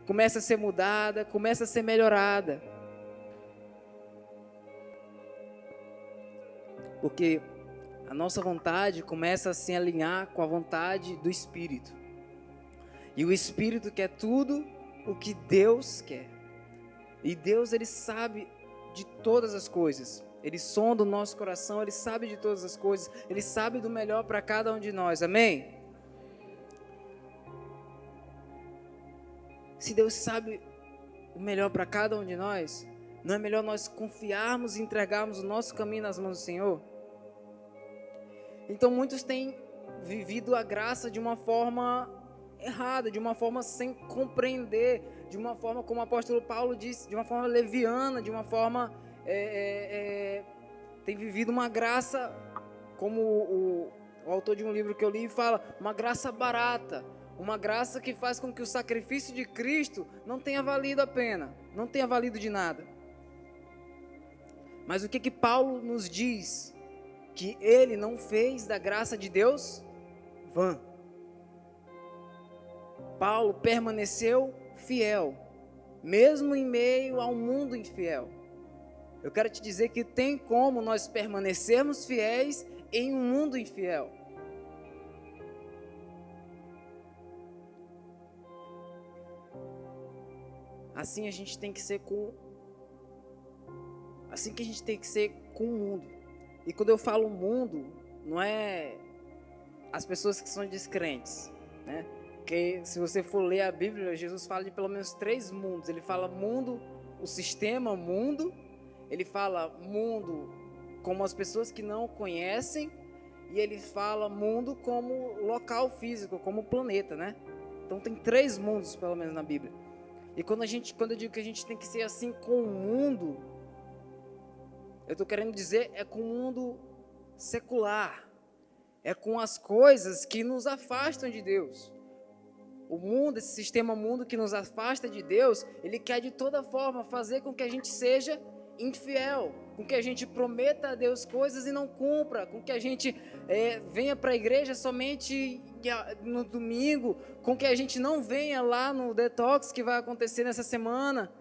começa a ser mudada, começa a ser melhorada. Porque a nossa vontade começa a se alinhar com a vontade do Espírito. E o Espírito quer tudo o que Deus quer. E Deus, Ele sabe de todas as coisas. Ele sonda o nosso coração, Ele sabe de todas as coisas. Ele sabe do melhor para cada um de nós. Amém? Se Deus sabe o melhor para cada um de nós, não é melhor nós confiarmos e entregarmos o nosso caminho nas mãos do Senhor? Então muitos têm vivido a graça de uma forma errada, de uma forma sem compreender, de uma forma, como o apóstolo Paulo disse, de uma forma leviana, de uma forma tem vivido uma graça, como o autor de um livro que eu li fala, uma graça barata, uma graça que faz com que o sacrifício de Cristo não tenha valido a pena, não tenha valido de nada. Mas o que Paulo nos diz? Que ele não fez da graça de Deus vã. Paulo permaneceu fiel, mesmo em meio a um mundo infiel. Eu quero te dizer que tem como nós permanecermos fiéis em um mundo infiel. Assim a gente tem que ser assim que a gente tem que ser com o mundo. E quando eu falo mundo, não é as pessoas que são descrentes, né? Porque se você for ler a Bíblia, Jesus fala de pelo menos 3 mundos. Ele fala mundo, o sistema mundo. Ele fala mundo como as pessoas que não conhecem. E ele fala mundo como local físico, como planeta, né? Então tem 3 mundos pelo menos na Bíblia. E quando eu digo que a gente tem que ser assim com o mundo, eu estou querendo dizer é com o mundo secular. É com as coisas que nos afastam de Deus. O mundo, esse sistema mundo que nos afasta de Deus, ele quer de toda forma fazer com que a gente seja infiel, com que a gente prometa a Deus coisas e não cumpra, com que a gente venha para a igreja somente no domingo, com que a gente não venha lá no detox que vai acontecer nessa semana,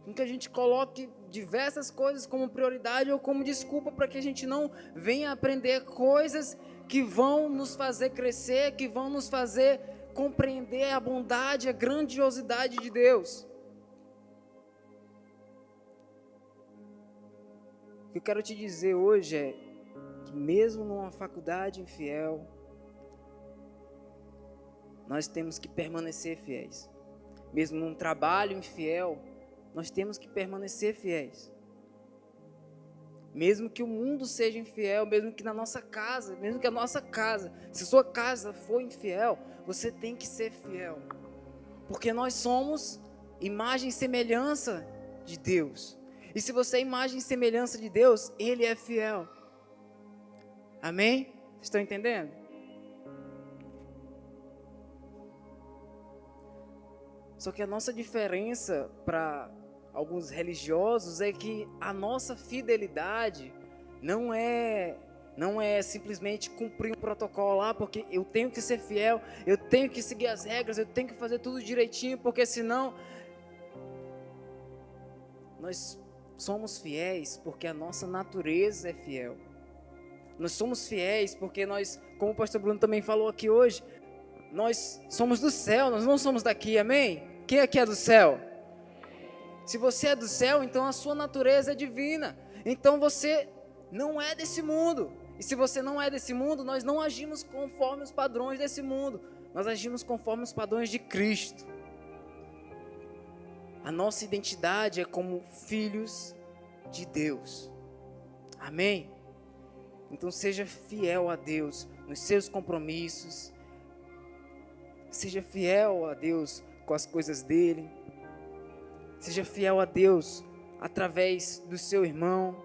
com que a gente coloque diversas coisas como prioridade ou como desculpa para que a gente não venha aprender coisas que vão nos fazer crescer, que vão nos fazer compreender a bondade, a grandiosidade de Deus. O que eu quero te dizer hoje é que mesmo numa faculdade infiel, nós temos que permanecer fiéis. Mesmo num trabalho infiel, nós temos que permanecer fiéis. Mesmo que o mundo seja infiel, mesmo que na nossa casa, mesmo que a nossa casa, se sua casa for infiel, você tem que ser fiel. Porque nós somos imagem e semelhança de Deus. E se você é imagem e semelhança de Deus, Ele é fiel. Amém? Vocês estão entendendo? Só que a nossa diferença para alguns religiosos é que a nossa fidelidade não é simplesmente cumprir um protocolo lá, porque eu tenho que ser fiel, eu tenho que seguir as regras, eu tenho que fazer tudo direitinho, porque senão nós somos fiéis porque a nossa natureza é fiel. Nós somos fiéis porque nós, como o pastor Bruno também falou aqui hoje, nós somos do céu, nós não somos daqui, amém? Quem aqui é do céu? Se você é do céu, então a sua natureza é divina. Então você não é desse mundo. E se você não é desse mundo, nós não agimos conforme os padrões desse mundo. Nós agimos conforme os padrões de Cristo. A nossa identidade é como filhos de Deus. Amém? Então seja fiel a Deus nos seus compromissos. Seja fiel a Deus com as coisas dele. Seja fiel a Deus através do seu irmão.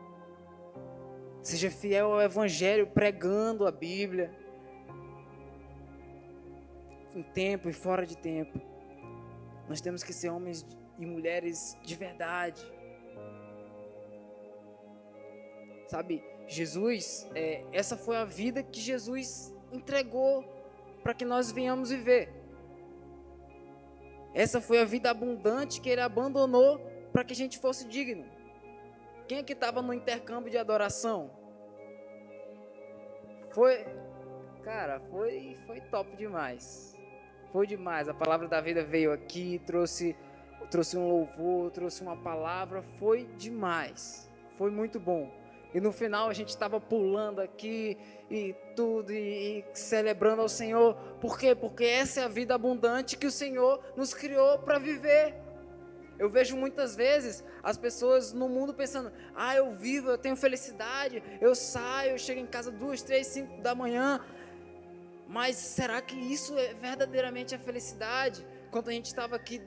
Seja fiel ao Evangelho pregando a Bíblia. Em tempo e fora de tempo. Nós temos que ser homens e mulheres de verdade. Sabe, Jesus, essa foi a vida que Jesus entregou para que nós venhamos viver. Essa foi a vida abundante que ele abandonou para que a gente fosse digno. Quem é que estava no intercâmbio de adoração? Cara, foi top demais. Foi demais. A palavra da vida veio aqui, trouxe um louvor, trouxe uma palavra, foi demais. Foi muito bom. E no final a gente estava pulando aqui e tudo, e celebrando ao Senhor. Por quê? Porque essa é a vida abundante que o Senhor nos criou para viver. Eu vejo muitas vezes as pessoas no mundo pensando: eu vivo, eu tenho felicidade, eu saio, eu chego em casa 2, 3, 5 da manhã. Mas será que isso é verdadeiramente a felicidade? Quando a gente estava aqui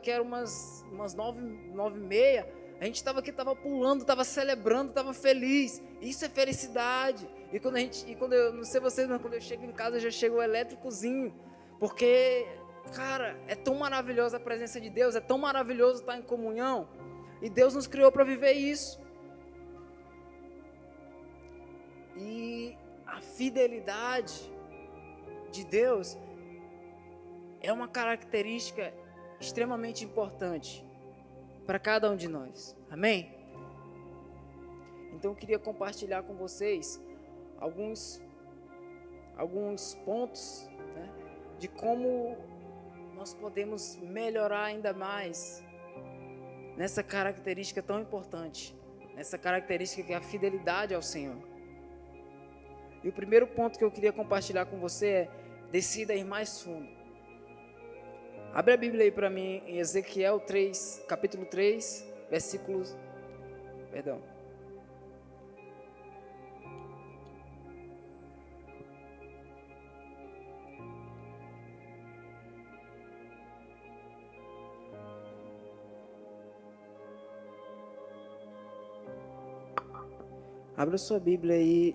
era umas 9h30, a gente estava aqui, estava pulando, estava celebrando, estava feliz. Isso é felicidade. E quando eu não sei vocês, mas quando eu chego em casa, já chega o elétricozinho, porque, cara, é tão maravilhosa a presença de Deus, é tão maravilhoso estar em comunhão, e Deus nos criou para viver isso. E a fidelidade de Deus é uma característica extremamente importante para cada um de nós. Amém? Então eu queria compartilhar com vocês alguns pontos, né, de como nós podemos melhorar ainda mais nessa característica tão importante, nessa característica que é a fidelidade ao Senhor. E o primeiro ponto que eu queria compartilhar com você é: decida ir mais fundo. Abre a Bíblia aí para mim em Ezequiel 3, capítulo 3, versículos... Perdão. Abra sua Bíblia aí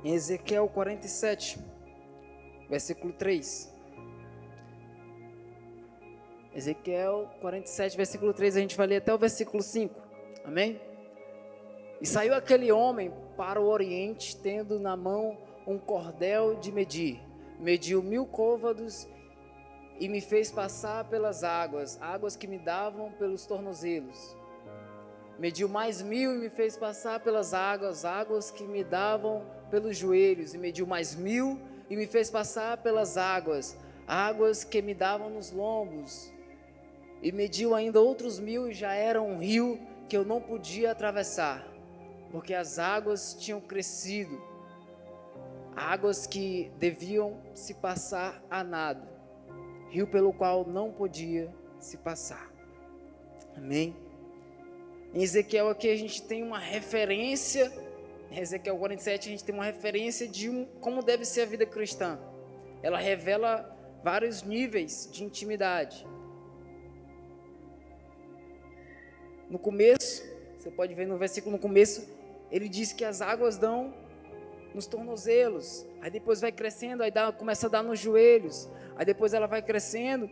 em Ezequiel 47, versículo 3. Ezequiel 47, versículo 3, a gente vai ler até o versículo 5, amém? E saiu aquele homem para o oriente, tendo na mão um cordel de medir. Mediu 1000 côvados e me fez passar pelas águas que me davam pelos tornozelos. Mediu mais 1000 e me fez passar pelas águas que me davam pelos joelhos. E mediu mais 1000 e me fez passar pelas águas que me davam nos lombos. E mediu ainda outros 1000 e já era um rio que eu não podia atravessar, porque as águas tinham crescido, águas que deviam se passar a nado, rio pelo qual não podia se passar. Amém? Em Ezequiel aqui a gente tem uma referência, em Ezequiel 47 a gente tem uma referência de como deve ser a vida cristã. Ela revela vários níveis de intimidade. No começo, você pode ver no versículo no começo, ele diz que as águas dão nos tornozelos, aí depois vai crescendo, aí começa a dar nos joelhos, aí depois ela vai crescendo,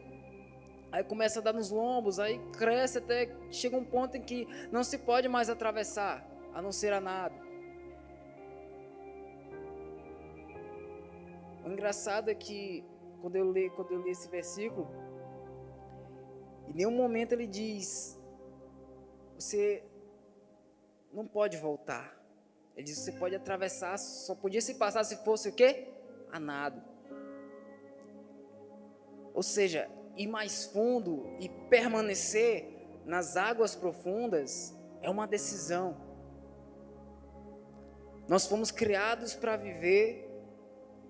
aí começa a dar nos lombos, aí cresce até que chega um ponto em que não se pode mais atravessar, a não ser a nado. O engraçado é que quando eu li esse versículo, em nenhum momento ele diz: você não pode voltar. Ele diz: você pode atravessar, só podia se passar se fosse o quê? A nado. Ou seja, ir mais fundo e permanecer nas águas profundas é uma decisão. Nós fomos criados para viver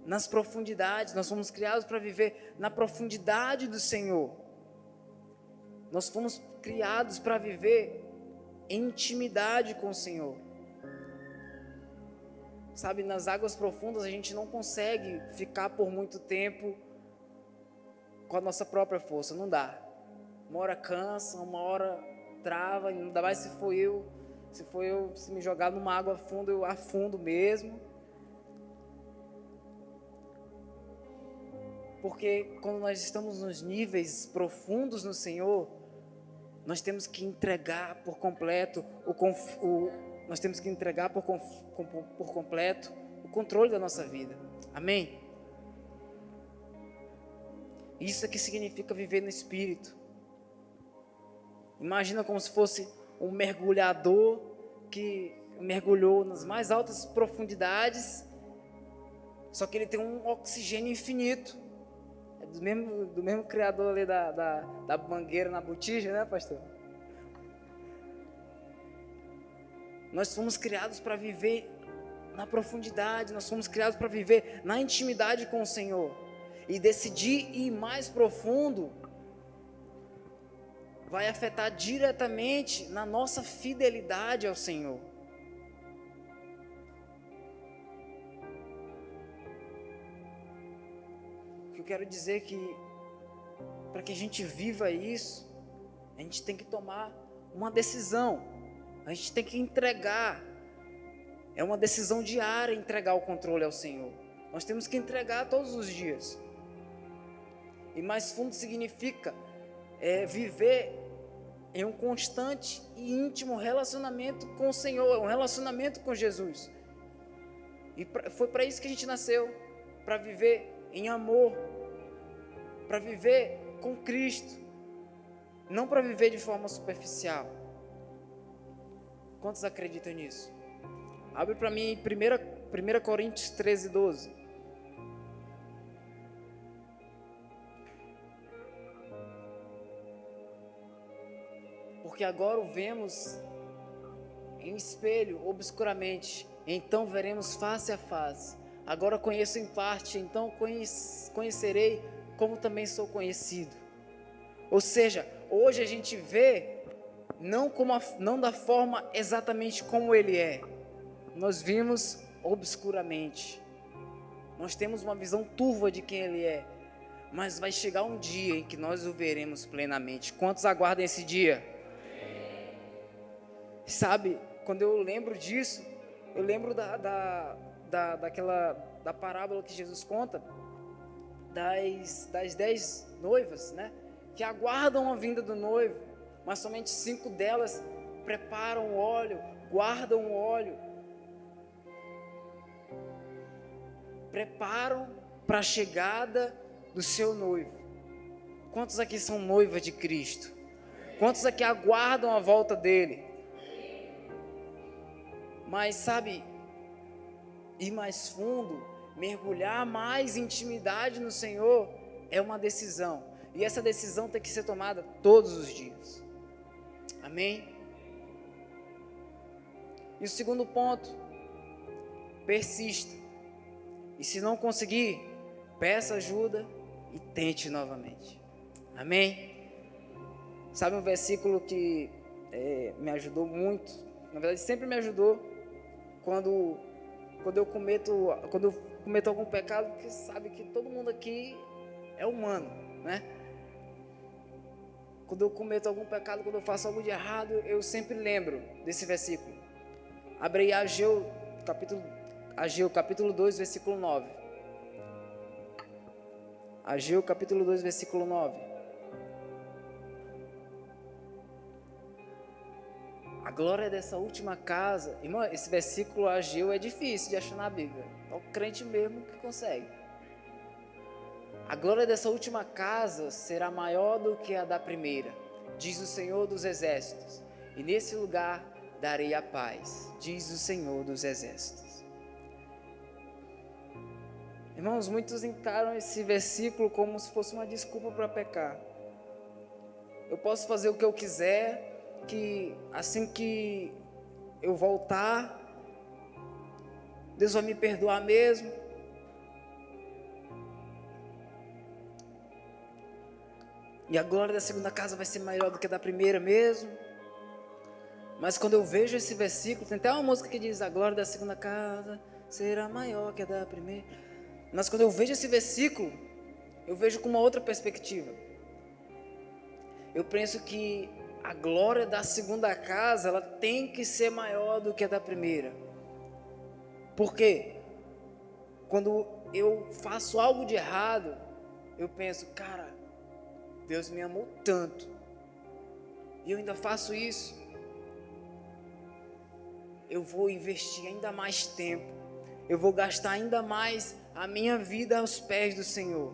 nas profundidades, nós fomos criados para viver na profundidade do Senhor. Nós fomos criados para viver em intimidade com o Senhor. Sabe, nas águas profundas a gente não consegue ficar por muito tempo com a nossa própria força, não dá. Uma hora cansa, uma hora trava, ainda mais se me jogar numa água funda, eu afundo mesmo. Porque quando nós estamos nos níveis profundos no Senhor, nós temos que entregar por completo nós temos que entregar por completo o controle da nossa vida. Amém? Isso é que significa viver no Espírito. Imagina como se fosse um mergulhador que mergulhou nas mais altas profundidades, só que ele tem um oxigênio infinito. É do mesmo criador ali da mangueira na botija, né, pastor? Nós fomos criados para viver na profundidade, nós fomos criados para viver na intimidade com o Senhor. E decidir ir mais profundo vai afetar diretamente na nossa fidelidade ao Senhor. O que eu quero dizer é que, para que a gente viva isso, a gente tem que tomar uma decisão, a gente tem que entregar. É uma decisão diária entregar o controle ao Senhor. Nós temos que entregar todos os dias. E mais fundo significa viver em um constante e íntimo relacionamento com o Senhor, um relacionamento com Jesus. E foi para isso que a gente nasceu, para viver em amor, para viver com Cristo, não para viver de forma superficial. Quantos acreditam nisso? Abre para mim 1 Coríntios 13, 12. Porque agora o vemos em espelho, obscuramente, então veremos face a face. Agora conheço em parte, então conhecerei como também sou conhecido. Ou seja, hoje a gente vê não da forma exatamente como Ele é. Nós vimos obscuramente. Nós temos uma visão turva de quem Ele é. Mas vai chegar um dia em que nós o veremos plenamente. Quantos aguardam esse dia? Sabe, quando eu lembro disso, eu lembro da parábola que Jesus conta das 10 noivas, né? Que aguardam a vinda do noivo, mas somente 5 delas preparam o óleo, guardam o óleo, preparam para a chegada do seu noivo. Quantos aqui são noivas de Cristo? Quantos aqui aguardam a volta dele? Mas sabe, ir mais fundo, mergulhar mais em intimidade no Senhor é uma decisão. E essa decisão tem que ser tomada todos os dias. Amém? E o segundo ponto, persista. E se não conseguir, peça ajuda e tente novamente. Amém? Sabe um versículo que me ajudou muito? Na verdade, sempre me ajudou. Quando eu cometo algum pecado, porque sabe que todo mundo aqui é humano, né? Quando eu cometo algum pecado, quando eu faço algo de errado, eu sempre lembro desse versículo. Abre aí Ageu, capítulo 2, versículo 9. Ageu, capítulo 2, versículo 9. A glória dessa última casa, irmão, esse versículo Ageu é difícil de achar na Bíblia. É o crente mesmo que consegue. A glória dessa última casa será maior do que a da primeira, diz o Senhor dos Exércitos. E nesse lugar darei a paz, diz o Senhor dos Exércitos. Irmãos, muitos encaram esse versículo como se fosse uma desculpa para pecar. Eu posso fazer o que eu quiser, que assim que eu voltar, Deus vai me perdoar mesmo. E a glória da segunda casa vai ser maior do que a da primeira mesmo. Mas quando eu vejo esse versículo, tem até uma música que diz: a glória da segunda casa será maior que a da primeira. Mas quando eu vejo esse versículo, eu vejo com uma outra perspectiva. Eu penso que a glória da segunda casa, ela tem que ser maior do que a da primeira. Por quê? Quando eu faço algo de errado, eu penso, cara, Deus me amou tanto, e eu ainda faço isso. Eu vou investir ainda mais tempo, eu vou gastar ainda mais a minha vida aos pés do Senhor.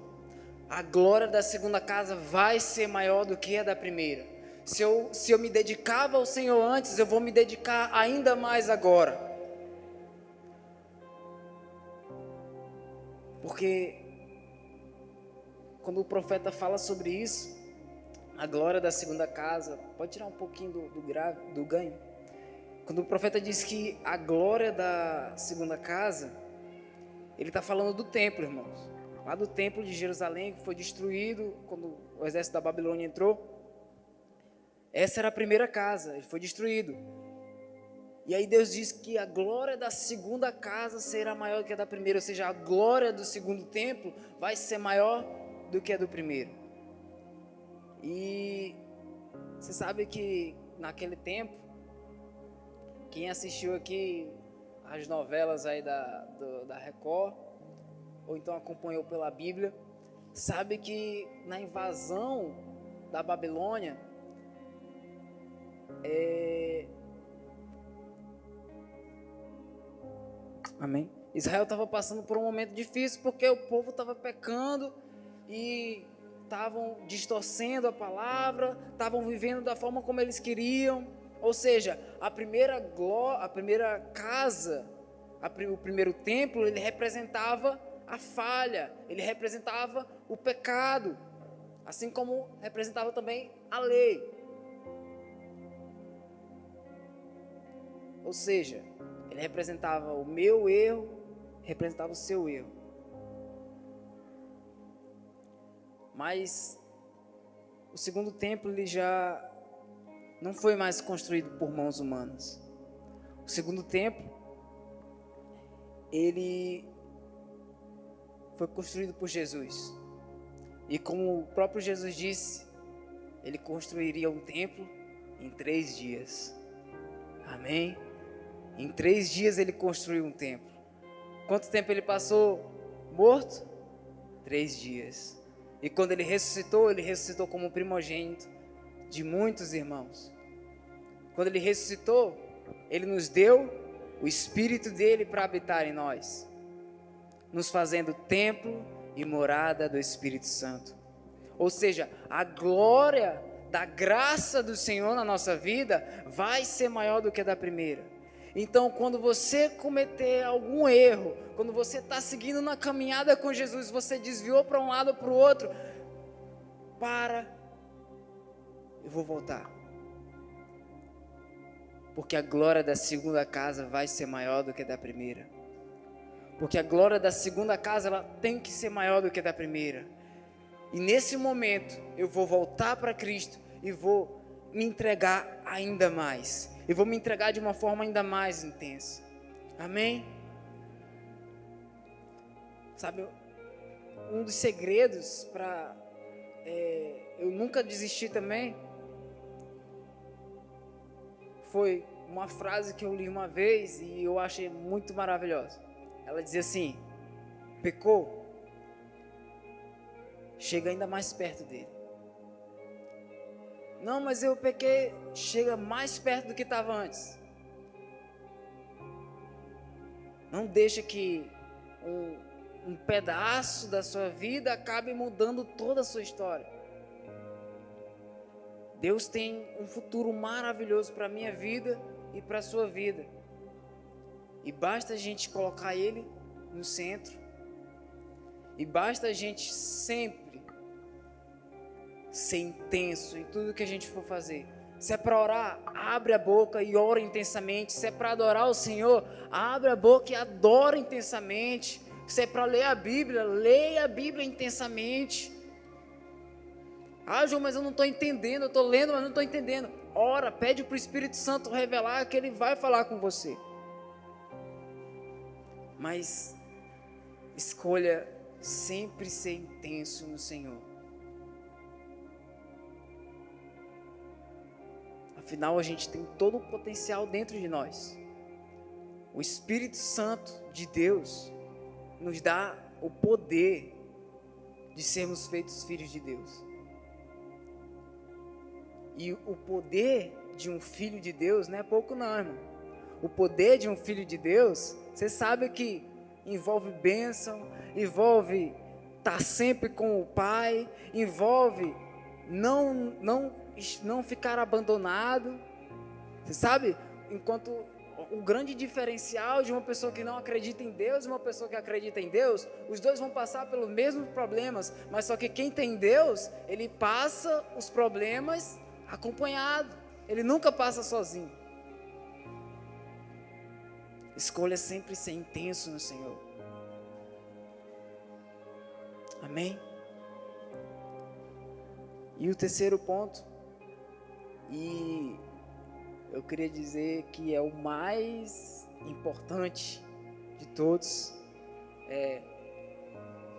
a glória da segunda casa vai ser maior do que a da primeira. Se eu me dedicava ao Senhor antes, eu vou me dedicar ainda mais agora. Porque quando o profeta fala sobre isso, a glória da segunda casa, pode tirar um pouquinho do ganho. Quando o profeta diz que a glória da segunda casa, ele está falando do templo, irmãos. Lá do templo de Jerusalém, que foi destruído quando o exército da Babilônia entrou. Essa era a primeira casa, ele foi destruído. E aí Deus diz que a glória da segunda casa será maior do que a da primeira. Ou seja, a glória do segundo templo vai ser maior do que a do primeiro. E você sabe que naquele tempo, quem assistiu aqui as novelas aí da Record, ou então acompanhou pela Bíblia, sabe que na invasão da Babilônia, amém? Israel estava passando por um momento difícil, porque o povo estava pecando e estavam distorcendo a palavra, estavam vivendo da forma como eles queriam. Ou seja, a primeira casa, o primeiro templo, ele representava a falha, ele representava o pecado, assim como representava também a lei. Ou seja, ele representava o meu erro, representava o seu erro. Mas o segundo templo ele já não foi mais construído por mãos humanas. O segundo templo ele foi construído por Jesus. E como o próprio Jesus disse, ele construiria um templo em 3 dias. Amém? Em 3 dias ele construiu um templo. Quanto tempo ele passou morto? 3 dias. E quando ele ressuscitou como primogênito de muitos irmãos. Quando ele ressuscitou, ele nos deu o Espírito dele para habitar em nós, nos fazendo templo e morada do Espírito Santo. Ou seja, a glória da graça do Senhor na nossa vida vai ser maior do que a da primeira. Então, quando você cometer algum erro, quando você está seguindo na caminhada com Jesus, você desviou para um lado ou para o outro, eu vou voltar. Porque a glória da segunda casa vai ser maior do que a da primeira. Porque a glória da segunda casa, ela tem que ser maior do que a da primeira. E nesse momento, eu vou voltar para Cristo e vou me entregar ainda mais. Eu vou me entregar de uma forma ainda mais intensa. Amém? Sabe, um dos segredos para eu nunca desistir também foi uma frase que eu li uma vez e eu achei muito maravilhosa. Ela dizia assim: pecou, chega ainda mais perto dele. Não, mas eu pequei, chega mais perto do que estava antes. Não deixa que um pedaço da sua vida acabe mudando toda a sua história. Deus tem um futuro maravilhoso para a minha vida e para a sua vida. E basta a gente colocar Ele no centro. E basta a gente sempre ser intenso em tudo que a gente for fazer. Se é para orar, abre a boca e ora intensamente. Se é para adorar o Senhor, abre a boca e adora intensamente. Se é para ler a Bíblia, leia a Bíblia intensamente. Ah, João, mas eu não estou entendendo, eu estou lendo, mas não estou entendendo. Ora, pede para o Espírito Santo revelar que Ele vai falar com você. Mas escolha sempre ser intenso no Senhor. Afinal, a gente tem todo o potencial dentro de nós. O Espírito Santo de Deus nos dá o poder de sermos feitos filhos de Deus. E o poder de um filho de Deus não é pouco não, irmão. O poder de um filho de Deus, você sabe que envolve bênção, envolve estar sempre com o Pai, envolve não ficar abandonado. Você sabe, enquanto o grande diferencial de uma pessoa que não acredita em Deus e uma pessoa que acredita em Deus, os dois vão passar pelos mesmos problemas, mas só que quem tem Deus, ele passa os problemas acompanhado, ele nunca passa sozinho. Escolha sempre ser intenso no Senhor. Amém? E o terceiro ponto, e eu queria dizer que é o mais importante de todos, é: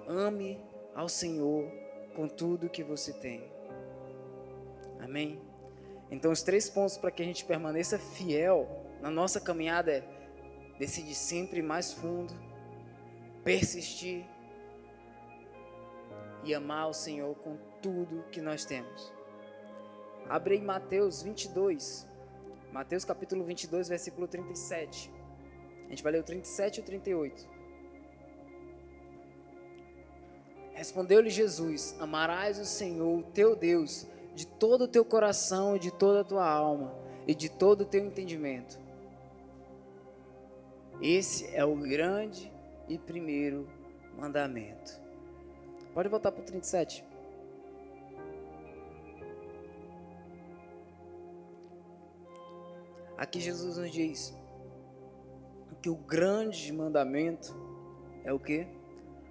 ame ao Senhor com tudo que você tem. Amém? Então os 3 pontos para que a gente permaneça fiel na nossa caminhada é: decidir sempre ir mais fundo, persistir e amar o Senhor com tudo que nós temos. Abre aí Mateus 22, Mateus capítulo 22, versículo 37. A gente vai ler o 37 e o 38. Respondeu-lhe Jesus: amarás o Senhor, teu Deus, de todo o teu coração e de toda a tua alma e de todo o teu entendimento. Esse é o grande e primeiro mandamento. Pode voltar para o 37. Aqui Jesus nos diz que o grande mandamento é o quê?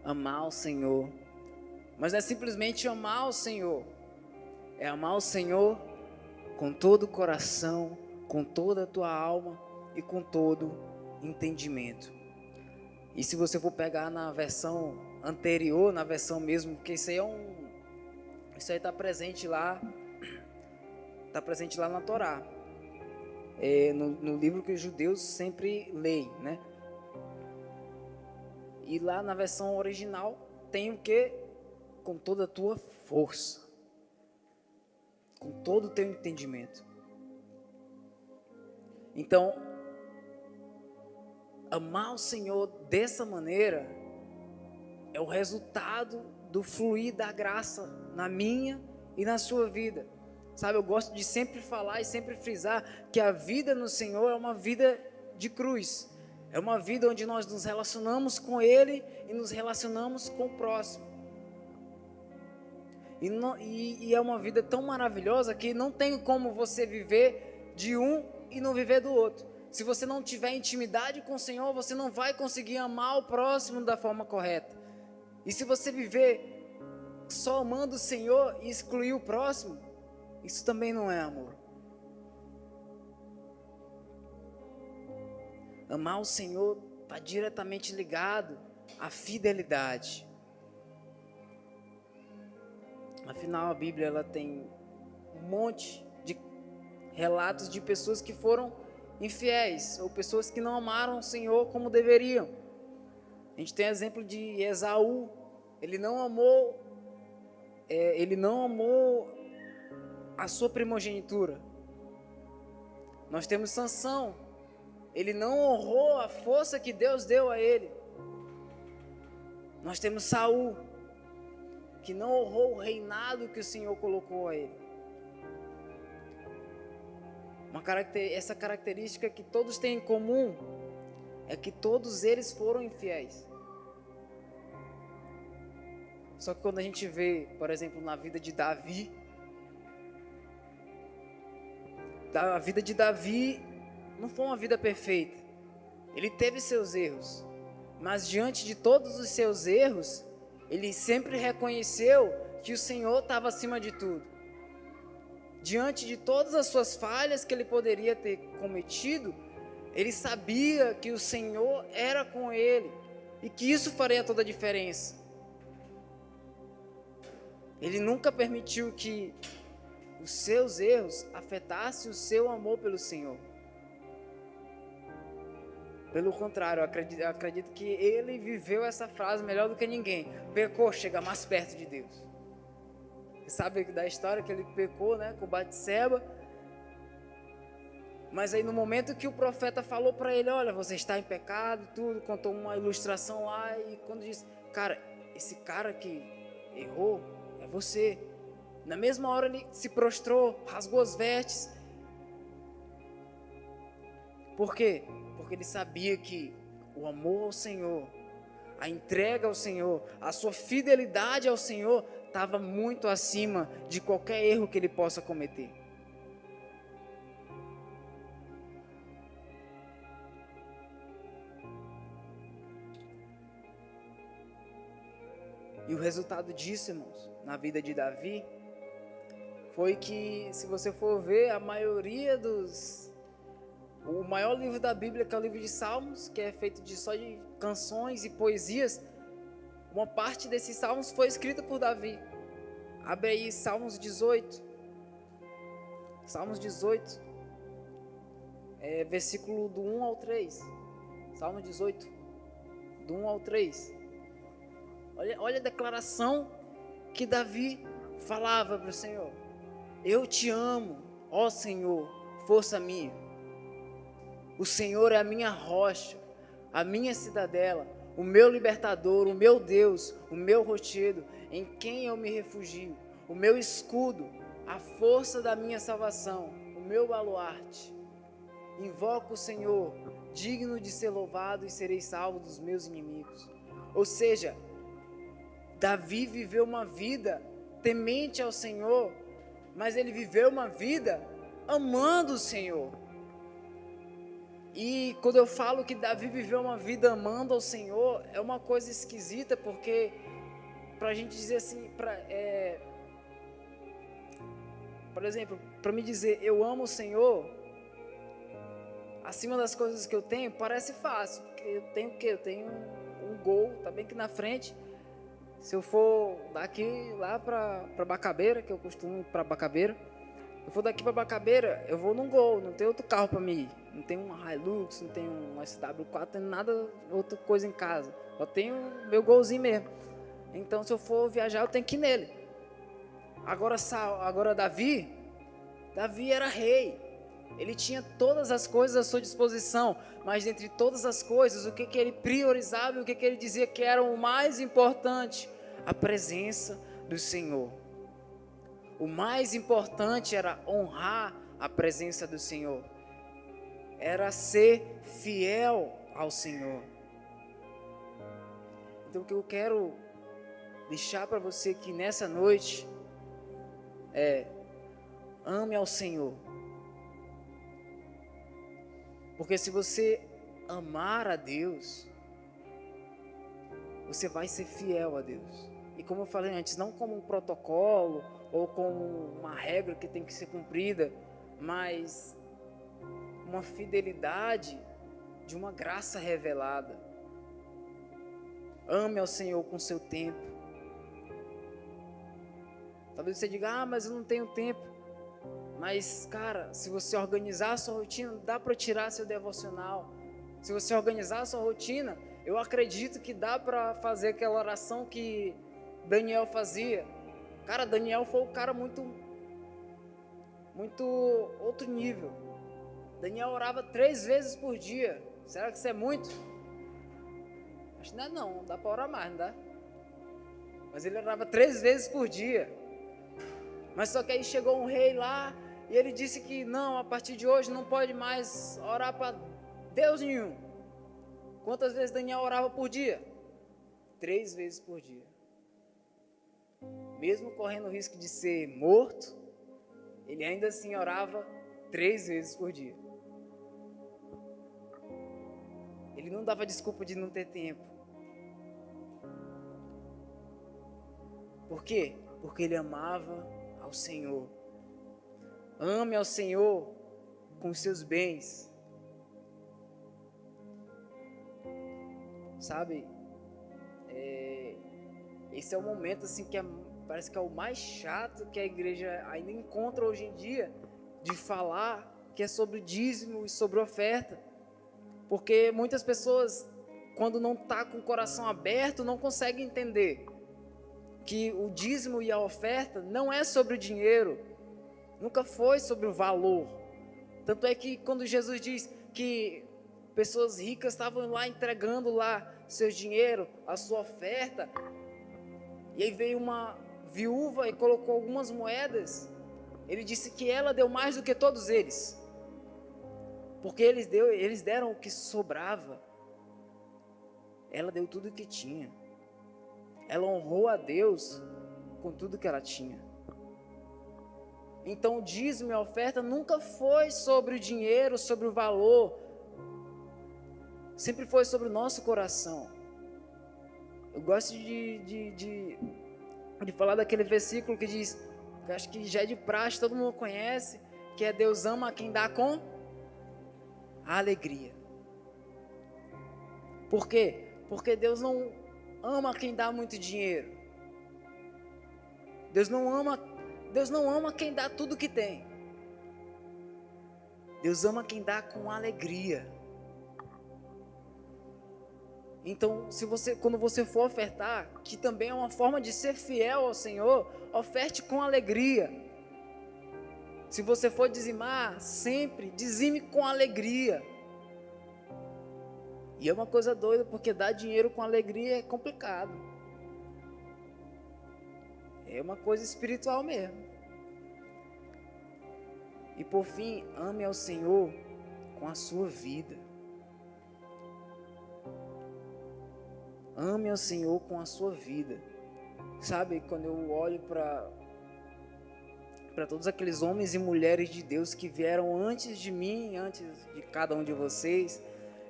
Amar o Senhor. Mas não é simplesmente amar o Senhor, é amar o Senhor com todo o coração, com toda a tua alma e com todo entendimento. E se você for pegar na versão anterior, na versão mesmo, porque isso aí está presente lá na Torá, no livro que os judeus sempre leem, né? E lá na versão original tem o que? Com toda a tua força, com todo o teu entendimento. Então, amar o Senhor dessa maneira é o resultado do fluir da graça na minha e na sua vida. Sabe, eu gosto de sempre falar e sempre frisar que a vida no Senhor é uma vida de cruz. É uma vida onde nós nos relacionamos com Ele e nos relacionamos com o próximo. E é uma vida tão maravilhosa que não tem como você viver de um e não viver do outro. Se você não tiver intimidade com o Senhor, você não vai conseguir amar o próximo da forma correta. E se você viver só amando o Senhor e excluir o próximo, isso também não é amor. Amar o Senhor está diretamente ligado à fidelidade. Afinal, a Bíblia ela tem um monte de relatos de pessoas que foram infiéis, ou pessoas que não amaram o Senhor como deveriam. A gente tem exemplo de Esaú. Ele não amou a sua primogenitura. Nós temos Sansão. Ele não honrou a força que Deus deu a ele. Nós temos Saul, que não honrou o reinado que o Senhor colocou a ele. Essa característica que todos têm em comum é que todos eles foram infiéis. Só que quando a gente vê, por exemplo, na vida de Davi, a vida de Davi não foi uma vida perfeita. Ele teve seus erros, mas diante de todos os seus erros, ele sempre reconheceu que o Senhor estava acima de tudo. Diante de todas as suas falhas que ele poderia ter cometido, ele sabia que o Senhor era com ele e que isso faria toda a diferença. Ele nunca permitiu que os seus erros afetassem o seu amor pelo Senhor. Pelo contrário, eu acredito que ele viveu essa frase melhor do que ninguém. Pecou, chega mais perto de Deus. Você sabe da história que ele pecou, né, com Batseba. Mas aí no momento que o profeta falou para ele, olha, você está em pecado, tudo, contou uma ilustração lá, e quando disse, cara, esse cara que errou é você. Na mesma hora ele se prostrou, rasgou as vestes. Por quê? Porque ele sabia que o amor ao Senhor, a entrega ao Senhor, a sua fidelidade ao Senhor estava muito acima de qualquer erro que ele possa cometer. E o resultado disso, irmãos, na vida de Davi, foi que, se você for ver, a maioria o maior livro da Bíblia, que é o livro de Salmos, que é feito só de canções e poesias, uma parte desses salmos foi escrita por Davi. Abre aí Salmos 18. Salmos 18, versículo do 1 ao 3. Salmos 18, do 1 ao 3. Olha a declaração que Davi falava para o Senhor. Eu te amo, ó Senhor, força minha. O Senhor é a minha rocha, a minha cidadela, o meu libertador, o meu Deus, o meu rochedo, em quem eu me refugio, o meu escudo, a força da minha salvação, o meu baluarte. Invoco o Senhor, digno de ser louvado, e serei salvo dos meus inimigos. Ou seja, Davi viveu uma vida temente ao Senhor, mas ele viveu uma vida amando o Senhor. E quando eu falo que Davi viveu uma vida amando ao Senhor, é uma coisa esquisita, porque para a gente dizer assim, por exemplo, para me dizer eu amo o Senhor, acima das coisas que eu tenho, parece fácil, porque eu tenho o quê? Eu tenho um gol, tá bem aqui na frente. Se eu for daqui lá para Bacabeira, que eu costumo ir para Bacabeira, eu for daqui para Bacabeira, eu vou num Gol, não tem outro carro para mim ir. Não tem um Hilux, não tem um SW4, não tem nada, outra coisa em casa. Só tenho meu Golzinho mesmo. Então, se eu for viajar, eu tenho que ir nele. Agora Davi era rei. Ele tinha todas as coisas à sua disposição, mas dentre todas as coisas, o que ele priorizava e o que ele dizia que era o mais importante? A presença do Senhor. O mais importante era honrar a presença do Senhor. Era ser fiel ao Senhor. Então o que eu quero deixar para você aqui nessa noite é: ame ao Senhor. Porque se você amar a Deus, você vai ser fiel a Deus. E como eu falei antes, não como um protocolo ou como uma regra que tem que ser cumprida, mas uma fidelidade de uma graça revelada. Ame ao Senhor com seu tempo. Talvez você diga, mas eu não tenho tempo. Mas, cara, se você organizar a sua rotina, dá para tirar seu devocional. Se você organizar a sua rotina, eu acredito que dá para fazer aquela oração que Daniel fazia. Cara, Daniel foi um cara muito outro nível. Daniel orava 3 vezes por dia. Será que isso é muito? Acho que não, dá para orar mais, não dá? Mas ele orava 3 vezes por dia. Mas só que aí chegou um rei lá e ele disse que não, a partir de hoje não pode mais orar para Deus nenhum. Quantas vezes Daniel orava por dia? 3 vezes por dia. Mesmo correndo o risco de ser morto, ele ainda assim orava 3 vezes por dia. Ele não dava desculpa de não ter tempo. Por quê? Porque ele amava ao Senhor. Ame ao Senhor com os seus bens. Sabe? Esse é o momento assim que parece que é o mais chato que a igreja ainda encontra hoje em dia, de falar, que é sobre dízimo e sobre oferta. Porque muitas pessoas, quando não está com o coração aberto, não conseguem entender que o dízimo e a oferta não é sobre o dinheiro, nunca foi sobre o valor. Tanto é que quando Jesus diz que pessoas ricas estavam lá entregando lá seu dinheiro, a sua oferta, E aí veio uma viúva e colocou algumas moedas. Ele disse que ela deu mais do que todos eles, porque eles deram o que sobrava. Ela deu tudo o que tinha. Ela honrou a Deus com tudo que ela tinha. Então o dízimo e a oferta nunca foi sobre o dinheiro, sobre o valor. Sempre foi sobre o nosso coração. Eu gosto de falar daquele versículo que diz, que acho que já é de praxe, todo mundo conhece, que é: Deus ama quem dá com alegria. Por quê? Porque Deus não ama quem dá muito dinheiro. Deus não ama quem dá tudo que tem. Deus ama quem dá com alegria. Então, quando você for ofertar, que também é uma forma de ser fiel ao Senhor, oferte com alegria. Se você for dizimar, sempre dizime com alegria. E é uma coisa doida, porque dar dinheiro com alegria é complicado. É uma coisa espiritual mesmo. E por fim, ame ao Senhor com a sua vida. Ame ao Senhor com a sua vida. Sabe, quando eu olho para todos aqueles homens e mulheres de Deus que vieram antes de mim, antes de cada um de vocês,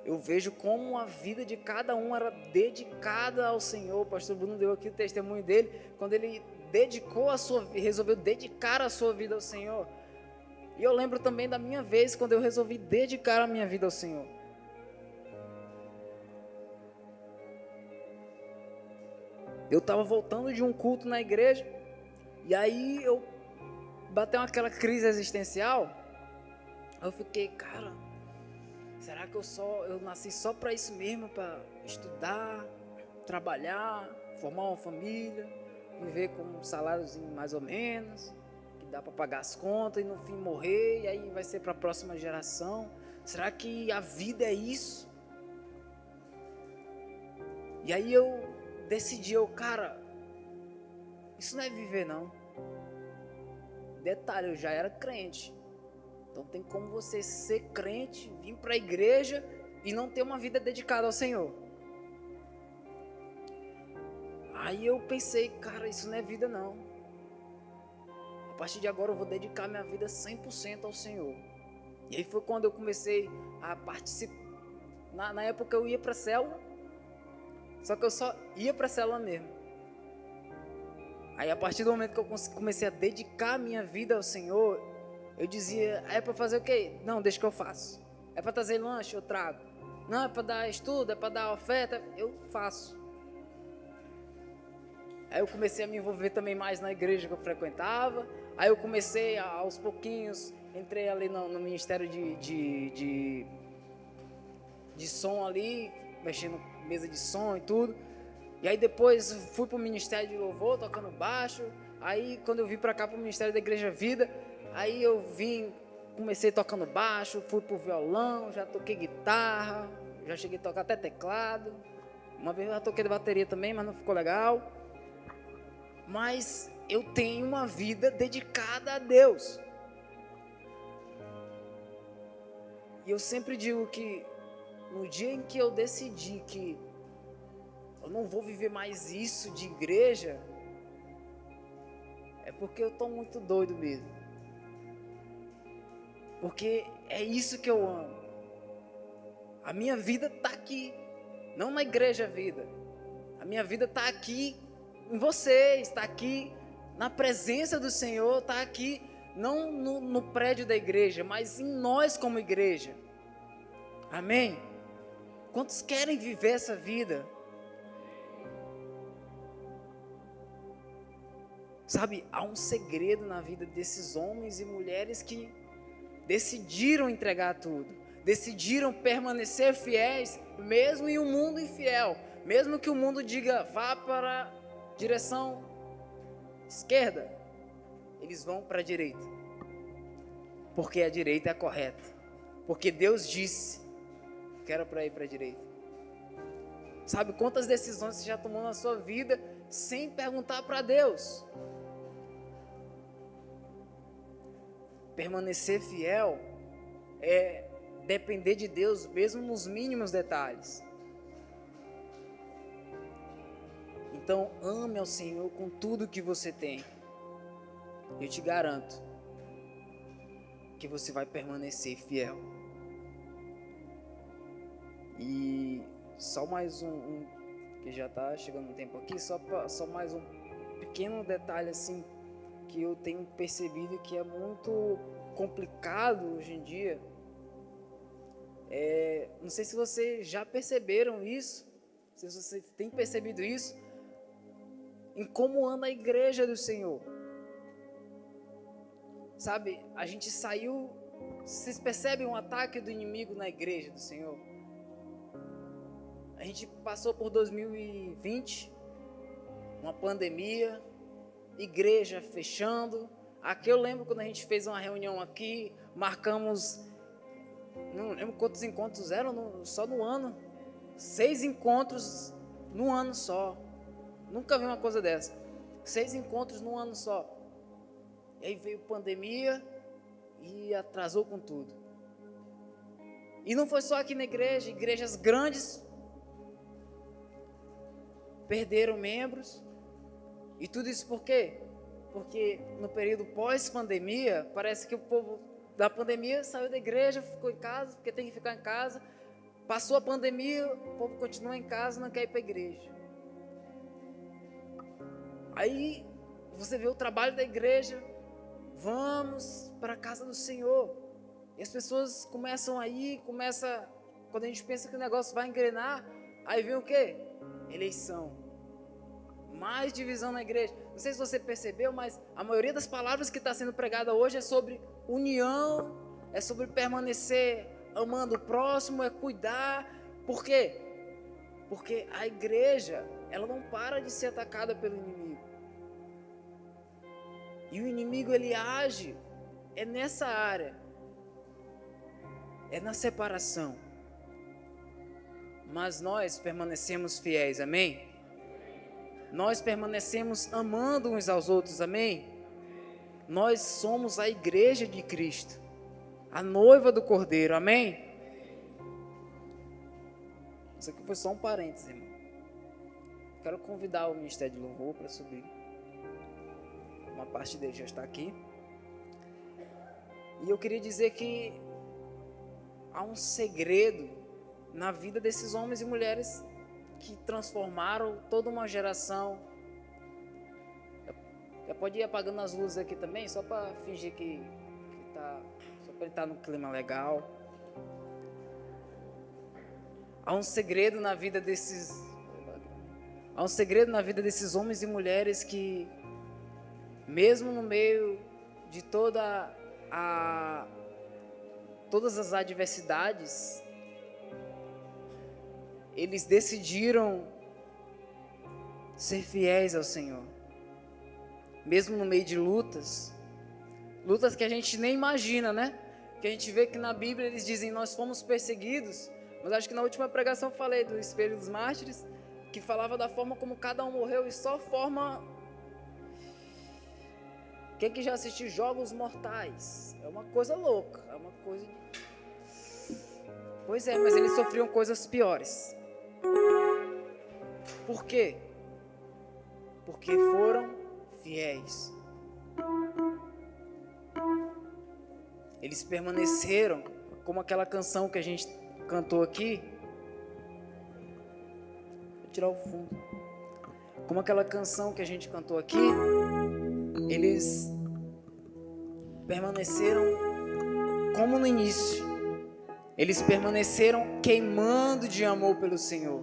eu vejo como a vida de cada um era dedicada ao Senhor. O pastor Bruno deu aqui o testemunho dele, quando ele resolveu dedicar a sua vida ao Senhor. E eu lembro também da minha vez, quando eu resolvi dedicar a minha vida ao Senhor. Eu estava voltando de um culto na igreja, e aí eu bateu aquela crise existencial. Eu fiquei, cara, será que eu nasci só para isso mesmo? Para estudar, trabalhar, formar uma família, viver com um saláriozinho mais ou menos, que dá para pagar as contas e no fim morrer, e aí vai ser para a próxima geração. Será que a vida é isso? E aí eu decidi, cara, isso não é viver não. Detalhe, eu já era crente. Então tem como você ser crente, vir para a igreja e não ter uma vida dedicada ao Senhor. Aí eu pensei, cara, isso não é vida não. A partir de agora eu vou dedicar minha vida 100% ao Senhor. E aí foi quando eu comecei a participar. Na época eu ia para a célula, só que eu só ia para a célula mesmo. Aí a partir do momento que eu comecei a dedicar a minha vida ao Senhor, eu dizia, é para fazer o quê? Não, deixa que eu faço. É para trazer lanche, eu trago. Não, é para dar estudo, é para dar oferta, eu faço. Aí eu comecei a me envolver também mais na igreja que eu frequentava. Aí eu comecei aos pouquinhos, entrei ali no ministério de som ali, mexendo mesa de som e tudo. E aí depois fui para o ministério de louvor, tocando baixo. Aí quando eu vim para cá, para o ministério da Igreja Vida, aí eu comecei tocando baixo, fui pro violão, já toquei guitarra, já cheguei a tocar até teclado. Uma vez eu já toquei de bateria também, mas não ficou legal. Mas eu tenho uma vida dedicada a Deus. E eu sempre digo que no dia em que eu decidi que eu não vou viver mais isso de igreja, é porque eu estou muito doido mesmo. Porque é isso que eu amo. A minha vida está aqui, não na Igreja Vida. A minha vida está aqui em vocês, está aqui na presença do Senhor, está aqui não no prédio da igreja, mas em nós como igreja. Amém? Quantos querem viver essa vida? Sabe, há um segredo na vida desses homens e mulheres que decidiram entregar tudo, decidiram permanecer fiéis, mesmo em um mundo infiel, mesmo que o mundo diga, vá para a direção esquerda, eles vão para a direita, porque a direita é a correta, porque Deus disse que era para ir para a direita. Sabe quantas decisões você já tomou na sua vida sem perguntar para Deus. Permanecer fiel é depender de Deus mesmo nos mínimos detalhes. Então, ame ao Senhor com tudo que você tem. Eu te garanto que você vai permanecer fiel. E só mais que já está chegando um tempo aqui, só mais um pequeno detalhe assim que eu tenho percebido que é muito complicado hoje em dia. Não sei se vocês já perceberam isso, se vocês têm percebido isso, em como anda a igreja do Senhor. Sabe, a gente saiu, vocês percebem um ataque do inimigo na igreja do Senhor? A gente passou por 2020, uma pandemia, igreja fechando. Aqui eu lembro quando a gente fez uma reunião aqui, marcamos, não lembro quantos encontros eram só no ano, 6 encontros no ano só. Nunca vi uma coisa dessa. 6 encontros num ano só. E aí veio pandemia e atrasou com tudo. E não foi só aqui na igreja, igrejas grandes perderam membros. E tudo isso por quê? Porque no período pós-pandemia, parece que o povo da pandemia saiu da igreja, ficou em casa, porque tem que ficar em casa. Passou a pandemia, o povo continua em casa, não quer ir para a igreja. Aí você vê o trabalho da igreja, vamos para a casa do Senhor. E as pessoas começam aí, quando a gente pensa que o negócio vai engrenar, aí vem o quê? Eleição. Mais divisão na igreja. Não sei se você percebeu, mas a maioria das palavras que está sendo pregada hoje é sobre união, é sobre permanecer amando o próximo, é cuidar. Por quê? Porque a igreja, ela não para de ser atacada pelo inimigo. E o inimigo, ele age, é nessa área, é na separação. Mas nós permanecemos fiéis, amém? Nós permanecemos amando uns aos outros, amém? Nós somos a igreja de Cristo, a noiva do Cordeiro, amém? Isso aqui foi só um parênteses, irmão. Quero convidar o Ministério de Louvor para subir. Uma parte dele já está aqui. E eu queria dizer que há um segredo na vida desses homens e mulheres que transformaram toda uma geração. Já pode ir apagando as luzes aqui também, só para fingir que tá, só para ele estar no clima legal. Há um segredo na vida desses homens e mulheres que, mesmo no meio de todas as adversidades, eles decidiram ser fiéis ao Senhor. Mesmo no meio de lutas que a gente nem imagina, né? Que a gente vê que na Bíblia eles dizem, nós fomos perseguidos. Mas acho que na última pregação eu falei do Espelho dos Mártires, que falava da forma como cada um morreu e só forma... Quem que já assistiu Jogos Mortais? É uma coisa louca, é uma coisa... Pois é, mas eles sofriam coisas piores. Por quê? Porque foram fiéis. Eles permaneceram, como aquela canção que a gente cantou aqui. Vou tirar o fundo. Como aquela canção que a gente cantou aqui. Eles permaneceram como no início. Eles permaneceram queimando de amor pelo Senhor.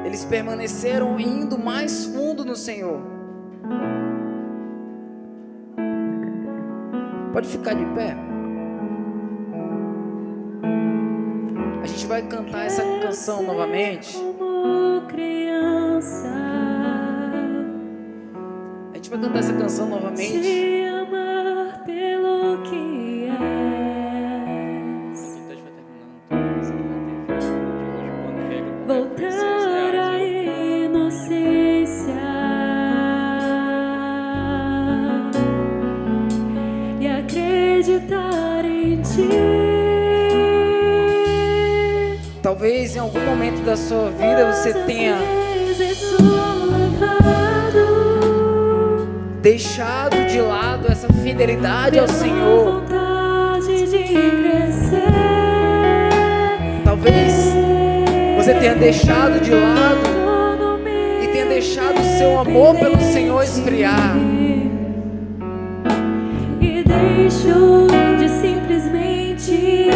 Eles permaneceram indo mais fundo no Senhor. Pode ficar de pé. A gente vai cantar essa canção novamente. A gente vai cantar essa canção novamente. Te amar pelo que és. Voltar a ir no meditar em ti. Talvez em algum momento da sua vida você tenha deixado de lado essa fidelidade ao Senhor. Talvez você tenha deixado de lado e tenha deixado o seu amor pelo Senhor esfriar. E deixo de simplesmente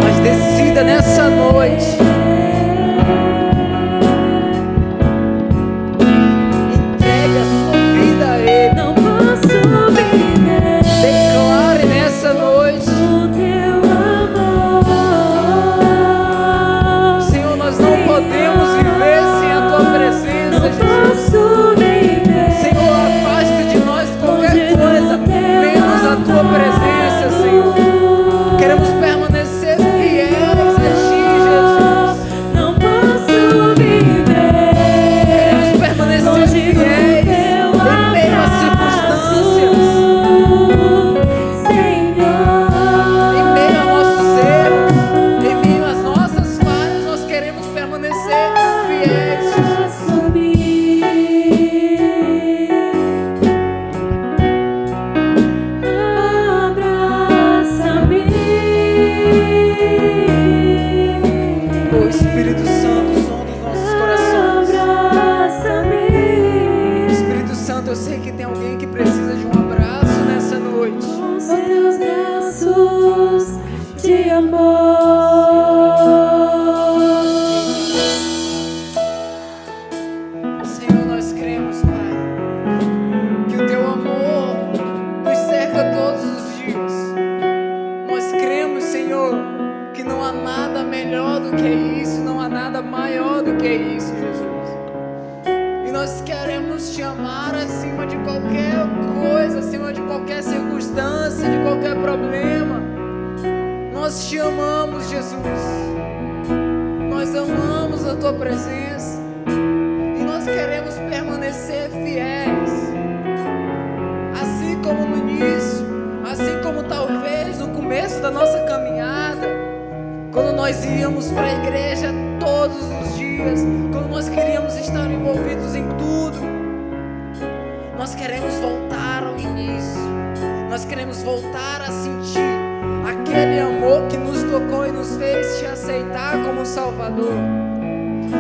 Mas decida nessa noite, entregue a sua vida a Ele. não posso viver Declare nessa noite: o teu amor. Senhor, nós não podemos viver sem a tua presença, Não Jesus. posso viver Senhor, afasta de nós qualquer coisa menos a tua presença, Senhor. Queremos permanecer fiéis a ti, Jesus. não posso viver Queremos permanecer fiéis em meio às circunstâncias, em meio a nossos erros, em meio às nossas falhas. Nós queremos permanecer fiéis, Jesus. O Espírito Santo, o som dos nossos corações. Espírito Santo, eu sei que tem alguém que precisa de um abraço nessa noite. Os teus braços de amor. Senhor, nós cremos, Pai, que o teu amor nos cerca todos os dias. Nós cremos, Senhor, que não há nada melhor do que isso, não há nada maior do que isso, Jesus. E nós queremos te amar acima de qualquer coisa, acima de qualquer circunstância, de qualquer problema. Nós te amamos, Jesus. Nós amamos a tua presença. E nós queremos permanecer fiéis. Assim como no início, assim como talvez no começo da nossa caminhada, quando nós íamos para a igreja todos os dias, quando nós queríamos estar envolvidos em tudo, nós queremos voltar ao início. Nós queremos voltar a sentir aquele amor que nos tocou e nos fez te aceitar como Salvador.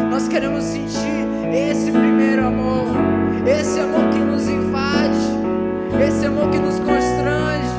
Nós queremos sentir esse primeiro amor, esse amor que nos invade, esse amor que nos constrange,